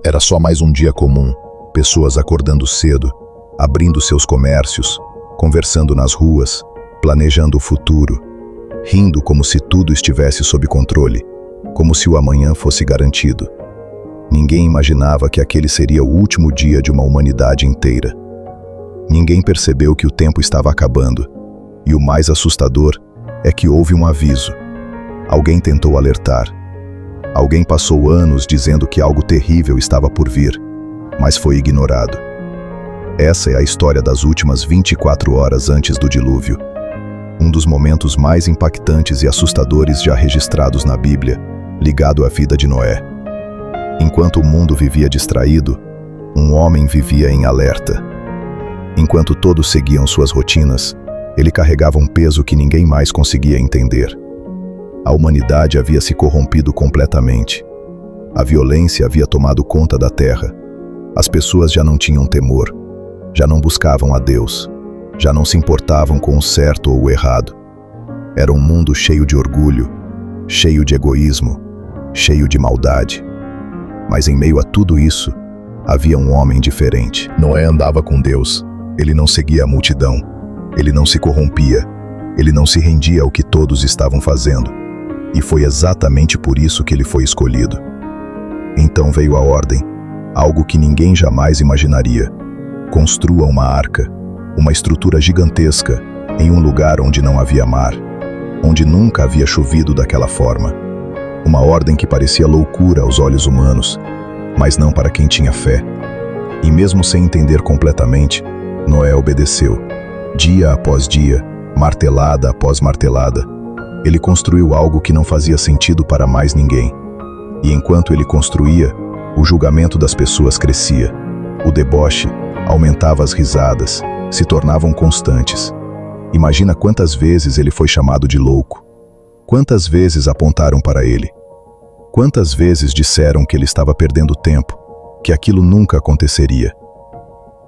Era só mais um dia comum, pessoas acordando cedo, abrindo seus comércios, conversando nas ruas, planejando o futuro, rindo como se tudo estivesse sob controle, como se o amanhã fosse garantido. Ninguém imaginava que aquele seria o último dia de uma humanidade inteira. Ninguém percebeu que o tempo estava acabando, e o mais assustador é que houve um aviso. Alguém tentou alertar. Alguém passou anos dizendo que algo terrível estava por vir, mas foi ignorado. Essa é a história das últimas 24 horas antes do dilúvio. Um dos momentos mais impactantes e assustadores já registrados na Bíblia, ligado à vida de Noé. Enquanto o mundo vivia distraído, um homem vivia em alerta. Enquanto todos seguiam suas rotinas, ele carregava um peso que ninguém mais conseguia entender. A humanidade havia se corrompido completamente. A violência havia tomado conta da terra. As pessoas já não tinham temor, já não buscavam a Deus, já não se importavam com o certo ou o errado. Era um mundo cheio de orgulho, cheio de egoísmo, cheio de maldade. Mas em meio a tudo isso, havia um homem diferente. Noé andava com Deus. Ele não seguia a multidão. Ele não se corrompia. Ele não se rendia ao que todos estavam fazendo. E foi exatamente por isso que ele foi escolhido. Então veio a ordem, algo que ninguém jamais imaginaria. Construa uma arca, uma estrutura gigantesca, em um lugar onde não havia mar, onde nunca havia chovido daquela forma. Uma ordem que parecia loucura aos olhos humanos, mas não para quem tinha fé. E mesmo sem entender completamente, Noé obedeceu. Dia após dia, martelada após martelada, ele construiu algo que não fazia sentido para mais ninguém. E enquanto ele construía, o julgamento das pessoas crescia. O deboche aumentava, as risadas se tornavam constantes. Imagina quantas vezes ele foi chamado de louco. Quantas vezes apontaram para ele. Quantas vezes disseram que ele estava perdendo tempo, que aquilo nunca aconteceria.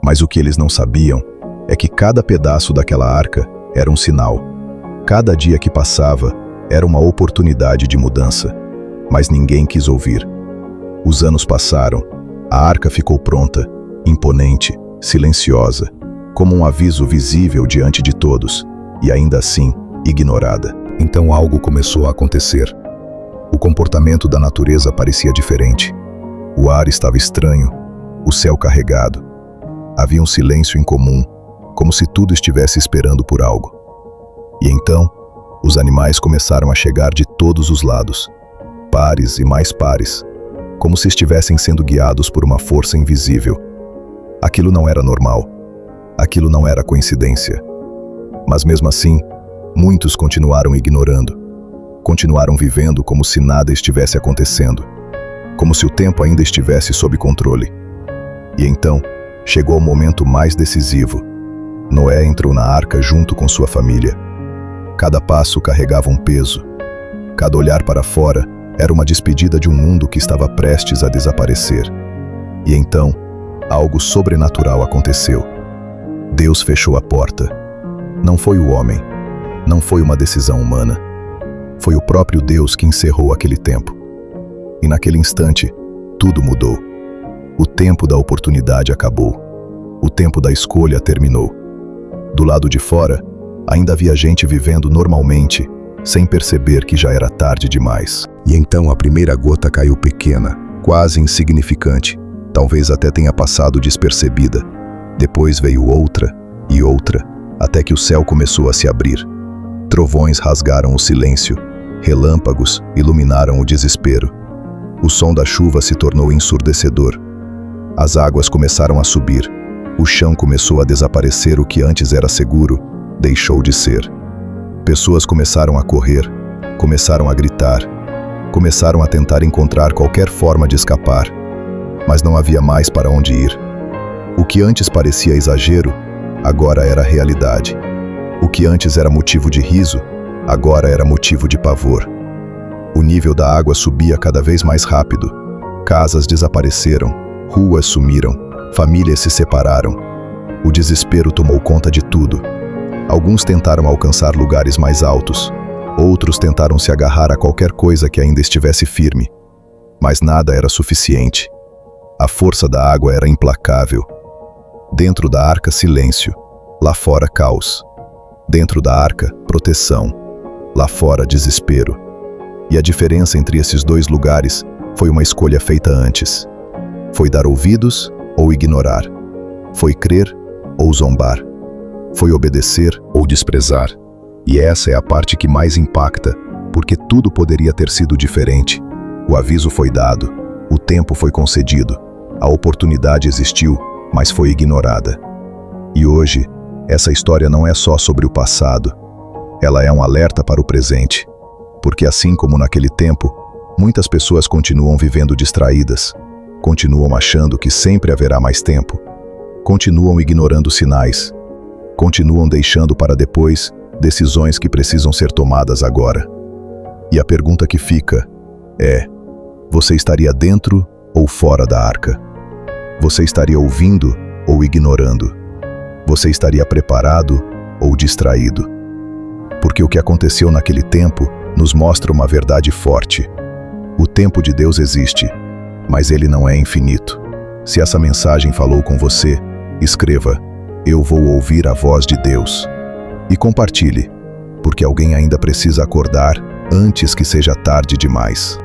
Mas o que eles não sabiam é que cada pedaço daquela arca era um sinal. Cada dia que passava era uma oportunidade de mudança, mas ninguém quis ouvir. Os anos passaram, a arca ficou pronta, imponente, silenciosa, como um aviso visível diante de todos, e ainda assim, ignorada. Então algo começou a acontecer. O comportamento da natureza parecia diferente. O ar estava estranho, o céu carregado. Havia um silêncio incomum, como se tudo estivesse esperando por algo. E então, os animais começaram a chegar de todos os lados, pares e mais pares, como se estivessem sendo guiados por uma força invisível. Aquilo não era normal. Aquilo não era coincidência. Mas mesmo assim, muitos continuaram ignorando. Continuaram vivendo como se nada estivesse acontecendo, como se o tempo ainda estivesse sob controle. E então, chegou o momento mais decisivo. Noé entrou na arca junto com sua família. Cada passo carregava um peso. Cada olhar para fora era uma despedida de um mundo que estava prestes a desaparecer. E então, algo sobrenatural aconteceu. Deus fechou a porta. Não foi o homem. Não foi uma decisão humana. Foi o próprio Deus que encerrou aquele tempo. E naquele instante, tudo mudou. O tempo da oportunidade acabou. O tempo da escolha terminou. Do lado de fora, ainda havia gente vivendo normalmente, sem perceber que já era tarde demais. E então a primeira gota caiu pequena, quase insignificante, talvez até tenha passado despercebida. Depois veio outra e outra, até que o céu começou a se abrir. Trovões rasgaram o silêncio, relâmpagos iluminaram o desespero. O som da chuva se tornou ensurdecedor. As águas começaram a subir. O chão começou a desaparecer. O que antes era seguro deixou de ser. Pessoas começaram a correr, começaram a gritar, começaram a tentar encontrar qualquer forma de escapar, mas não havia mais para onde ir. O que antes parecia exagero, agora era realidade. O que antes era motivo de riso, agora era motivo de pavor. O nível da água subia cada vez mais rápido. Casas desapareceram, ruas sumiram, famílias se separaram. O desespero tomou conta de tudo. Alguns tentaram alcançar lugares mais altos. Outros tentaram se agarrar a qualquer coisa que ainda estivesse firme. Mas nada era suficiente. A força da água era implacável. Dentro da arca, silêncio. Lá fora, caos. Dentro da arca, proteção. Lá fora, desespero. E a diferença entre esses dois lugares foi uma escolha feita antes. Foi dar ouvidos ou ignorar. Foi crer ou zombar. Foi obedecer ou desprezar. E essa é a parte que mais impacta, porque tudo poderia ter sido diferente. O aviso foi dado, o tempo foi concedido, a oportunidade existiu, mas foi ignorada. E hoje, essa história não é só sobre o passado. Ela é um alerta para o presente. Porque assim como naquele tempo, muitas pessoas continuam vivendo distraídas, continuam achando que sempre haverá mais tempo, continuam ignorando sinais, continuam deixando para depois decisões que precisam ser tomadas agora. E a pergunta que fica é: você estaria dentro ou fora da arca? Você estaria ouvindo ou ignorando? Você estaria preparado ou distraído? Porque o que aconteceu naquele tempo nos mostra uma verdade forte. O tempo de Deus existe, mas ele não é infinito. Se essa mensagem falou com você, escreva: eu vou ouvir a voz de Deus. E compartilhe, porque alguém ainda precisa acordar antes que seja tarde demais.